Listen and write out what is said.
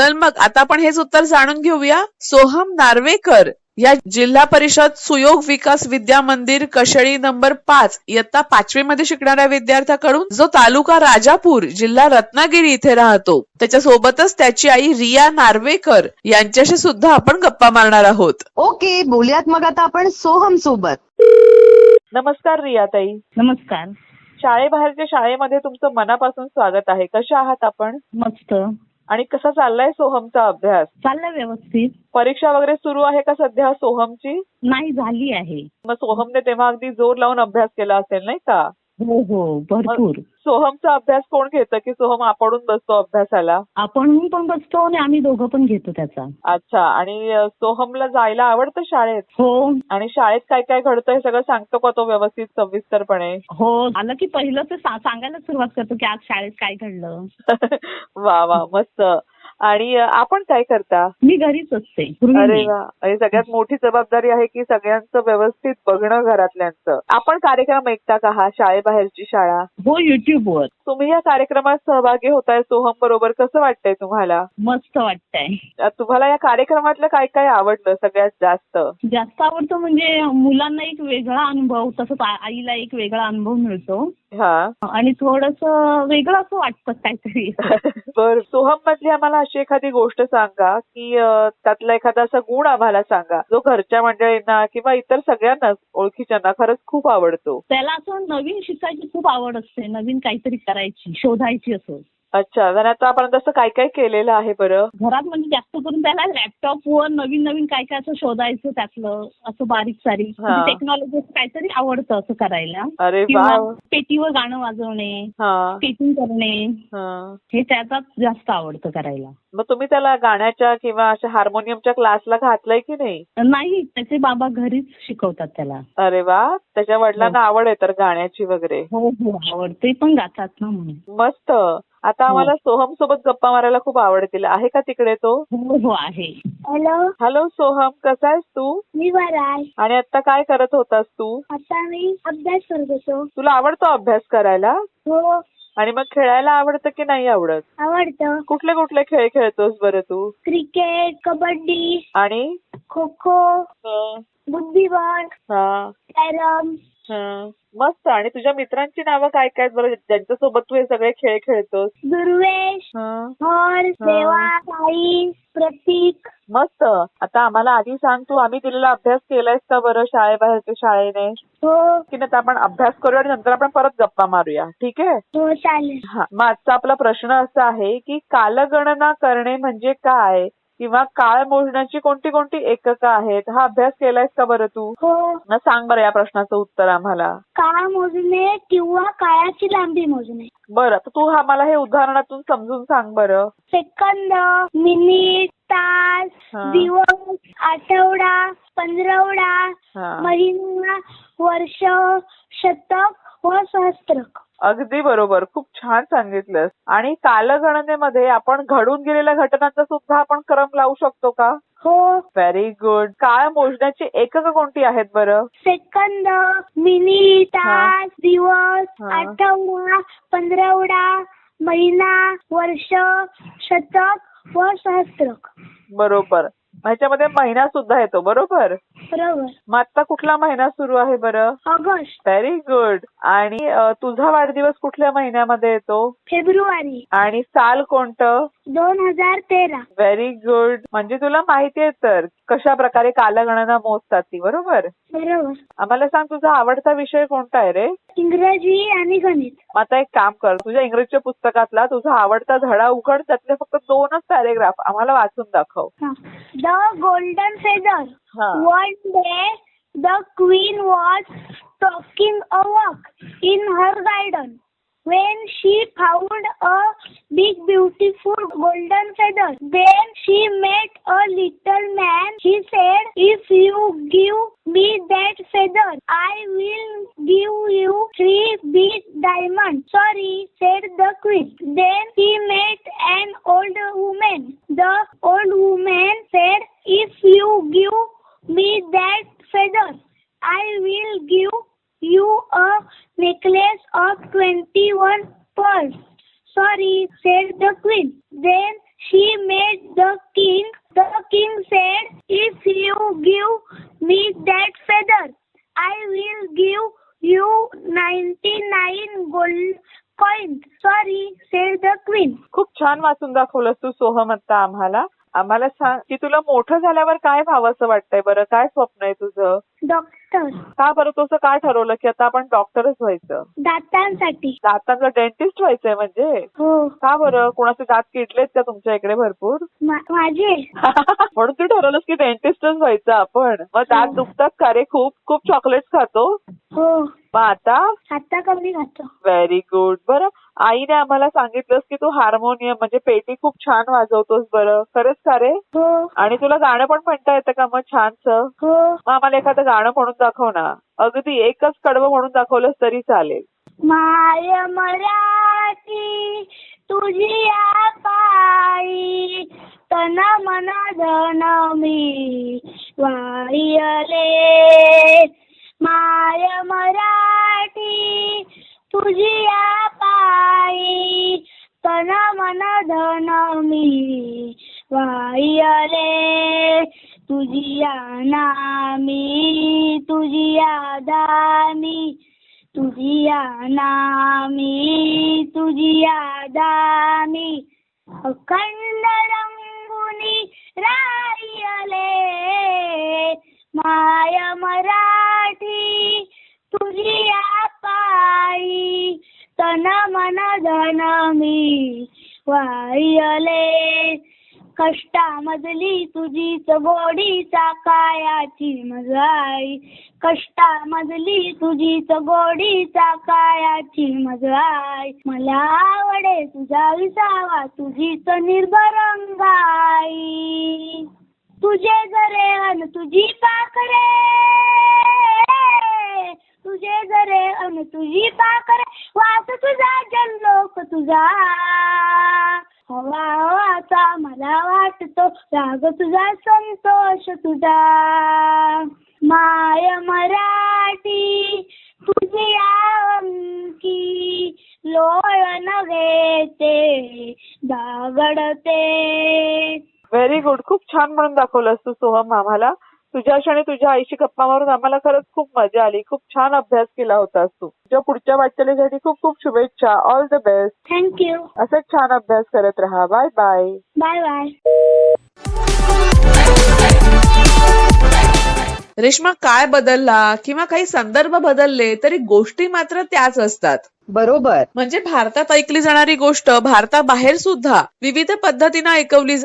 चल मग आता आपण हेच उत्तर जाणून घेऊया. सोहम नार्वेकर या जिल्हा परिषद सुयोग विकास विद्या मंदिर कशेळी नंबर 5 इयत्ता 5वी मध्ये शिकणाऱ्या विद्यार्थ्याकडून जो तालुका राजापूर जिल्हा रत्नागिरी इथे राहतो त्याच्या सोबतच त्याची आई रिया नार्वेकर यांच्याशी सुद्धा आपण गप्पा मारणार आहोत. ओके, बोलूयात मग आता आपण सोहम सोबत. नमस्कार रिया ताई. नमस्कार. शाळेबाहेरच्या शाळेमध्ये तुमचं मनापासून स्वागत आहे. कशा आहात आपण? मस्त. आणि कसा चाललाय सोहमचा अभ्यास? चाललंय व्यवस्थित. परीक्षा वगैरे सुरू आहे का सध्या सोहमची? नाही, झाली आहे. मग सोहमने तेव्हा अगदी जोर लावून अभ्यास केला असेल नाही का? हो हो, भरपूर. सोहमचा अभ्यास कोण घेतं की सोहम आपणून बसतो अभ्यासाला? आपण पण बसतो आणि आम्ही दोघं पण घेतो त्याचा. अच्छा. आणि सोहमला जायला आवडतं शाळेत? हो आणि शाळेत काय काय घडतं हे सगळं सांगतो का तो व्यवस्थित सविस्तरपणे? हो, आलं की पहिलं ते सांगायला सुरुवात करतो की आज शाळेत काय घडलं. वा वा, मस्त. आणि आपण काय करता? मी घरीच असते. अरे वा, आणि सगळ्यात मोठी जबाबदारी आहे की सगळ्यांचं व्यवस्थित बघणं घरातल्यांचं. आपण कार्यक्रम ऐकता का हा शाळेबाहेरची शाळा? हो, युट्यूबवर. तुम्ही या कार्यक्रमात सहभागी होताय सोहम बरोबर, कसं वाटतंय तुम्हाला? मस्त वाटतंय. तुम्हाला या कार्यक्रमातलं काय काय आवडलं सगळ्यात जास्त? जास्त आवडतं म्हणजे मुलांना एक वेगळा अनुभव, तसंच आईला एक वेगळा अनुभव मिळतो. हा. आणि थोडंसं वेगळं असं वाटतं काहीतरी. बर, सोहम मधली आम्हाला अशी एखादी गोष्ट सांगा की त्यातला एखादा असा गुण आम्हाला सांगा जो घरच्या मंडळींना किंवा इतर सगळ्यांनाच ओळखीच्यांना खरंच खूप आवडतो. त्याला असं नवीन शिकायची खूप आवड असते, नवीन काहीतरी करायची, शोधायची असं. अच्छा. आणि आता आपण तसं काय काय केलेलं आहे बरं? घरात म्हणजे जास्त करून त्याला लॅपटॉपवर नवीन नवीन काय काय असं शोधायचं, त्यातलं असं बारीक सारीक टेक्नॉलॉजी काहीतरी आवडतं असं करायला. अरे किंवा वा. पेटीवर गाणं वाजवणे, हा. स्केचिंग करणे, हे त्याचाच जास्त आवडतं करायला. मग तुम्ही त्याला गाण्याच्या किंवा अशा हार्मोनियमच्या क्लासला घातलंय की नाही? नाही, त्याचे बाबा घरीच शिकवतात त्याला. अरे वा, त्याच्या वडिलांना आवड आहे तर गाण्याची वगैरे? हो हो, आवडते पण गातात ना म्हणून. मस्त. आता आम्हाला सोहम सोबत गप्पा मारायला खूप आवडतील. आहे का तिकडे तो? हो हो, आहे. हॅलो. हॅलो सोहम, कसा आहेस तू? मी बरा आहे. आणि आता काय करत होतास तू? आता मी अभ्यास करत होतो. तुला आवडतो अभ्यास करायला? हो, आणि मग खेळायला आवडतं की नाही आवडत? आवडतं. कुठले कुठले खेळ खेळतोस बरं तू? क्रिकेट, कबड्डी, आणि खो खो, बुद्धिबळ, कॅरम. मस्त. आणि तुझ्या मित्रांची नावं काय काय बरं ज्यांच्यासोबत तू हे सगळे खेळ खेळतोस? दुर्वेश, हर, देवा, साई, प्रतीक. मस्त. आता आम्हाला आधी सांग, तू आम्ही दिलेला अभ्यास केलायस का बरं शाळेबाहेरच्या शाळेने? हो की नाही आपण अभ्यास करूया आणि नंतर आपण परत गप्पा मारूया, ठीक आहे? हो, चालेल. हा. मग आजचा आपला प्रश्न असा आहे की कालगणना करणे म्हणजे काय किंवा काळ मोजण्याची कोणती कोणती एककं आहेत, हा अभ्यास केलायस का बरं तू? हो. मग सांग बरं या प्रश्नाचं उत्तर आम्हाला. काळ मोजणे किंवा काळाची लांबी मोजणे. बरं, तर तू मला हे उदाहरणातून समजून सांग बरं. सेकंद, मिनिट, तास, दिवस, आठवडा, पंधरवडा, महिना, वर्ष, शतक व सहस्त्रक. अगदी बरोबर, खूप छान सांगितलंस. आणि कालगणनेमध्ये आपण घडून गेलेल्या घटनांचा सुद्धा आपण क्रम लावू शकतो का? हो. Very good. काळ मोजण्याची एककं कोणती आहेत बरं? सेकंद, मिनिट, तास, दिवस, आठवडा, पंधरवडा, महिना, वर्ष, शतक व सहस्त्रक. बरोबर. ह्याच्यामध्ये महिना सुद्धा येतो, बरोबर? बरोबर. मग आता कुठला महिना सुरू आहे बरं? ऑगस्ट. Very good. आणि तुझा वाढदिवस कुठल्या महिन्यामध्ये येतो? फेब्रुवारी. आणि साल कोणतं? 2013. Very good. म्हणजे तुला माहिती आहे तर कशा प्रकारे कालगणना मोजतात ती, बरोबर? बरोबर. आम्हाला सांग, तुझा आवडता विषय कोणता आहे रे? इंग्रजी आणि गणित. मग आता एक काम कर, तुझ्या इंग्रजीच्या पुस्तकातला तुझा आवडता धडा उघड, त्यातले फक्त 2च पॅरेग्राफ आम्हाला वाचून दाखव. The golden feather. One day the queen was talking a walk in her garden. When she found a big beautiful golden feather, then she met a little man. He said, "If you give me that feather, I will give you 3 big diamonds." "Sorry," said the queen. Then he met an old woman. The old woman said, "If you give me that feather, I will give you a necklace of 21 pearls." "Sorry," said the queen. Then she met वाचून दाखवलंस तू सोहम आता आम्हाला. आम्हाला सांग की तुला मोठं झाल्यावर काय व्हावंसं वाटतंय बरं, काय स्वप्न आहे तुझं? डॉक्टर. का बरं तू असं काय ठरवलं की आता आपण डॉक्टरच व्हायचं? दातांसाठी. दातांचा डेंटिस्ट व्हायचंय म्हणजे? हो. का बरं, कोणाचे दात किडलेत का तुमच्या इकडे भरपूर? माझे. म्हणून तू ठरवलंस की डेंटिस्टच व्हायचं आपण. मग दात दुखतात का रे? खूप खूप चॉकलेट्स खातो? हो. मग आता कमी खातो. Very good. बरं, आईने आम्हाला सांगितलंस की तू हार्मोनियम म्हणजे पेटी खूप छान वाजवतोस. बरं, खरंच का रे? हो. आणि तुला गाणं पण म्हणता येतं का मग छानसं? हो. मग आम्हाला एखादं गाणं म्हणून दाखव ना. अगदी एकच कडवं म्हणून दाखवलंस तरी चालेल. माय मराठी तुझी पायी तन मन धन मी वाहियले. माय मराठी तुझी पायी तन मन धन मी वाहियले. तुझिया नामी तुझिया दानी तुझिया नामी तुझिया दानी अखंड रंगुनी राहियले. माय मराठी तुझिया पायी तन मन धन मी वाहियले. कष्टामधली तुझीच गोडीचा कायाची मजाई. कष्टामधली तुझीच गोडीचा कायाची मजाई. मला आवडे तुझा विसावा तुझीच निर्भरंगाई. तुझे जरे अन तुझी पाखरे तुझे जरे अन तुझी पाखरे. वास तुझा जल्लोक तुझा हवा हवाचा मला वाटतो. राग तुझा संतोष तुझा. माय मराठी तुझी अंकी लोळण घेते दागडते. Very good. खूप छान म्हणून दाखवलंस तू सोहम आम्हाला. तुझ्याशी आणि तुझ्या आईशी गप्पा मारून आम्हाला खरंच खूप मजा आली. खूप छान अभ्यास केला होतास तू. तुझ्या पुढच्या वाटचालीसाठी खूप खूप शुभेच्छा. All the best. थँक्यू. असंच छान अभ्यास करत राहा. Bye bye. Bye bye. Reshma, काय बदलला किंवा काही संदर्भ बदलले तरी गोष्टी मात्र त्याच असतात. बरोबर. म्हणजे भारतात ऐकली जाणारी गोष्ट भारताबाहेर सुद्धा विविध पद्धतीनं ऐकवली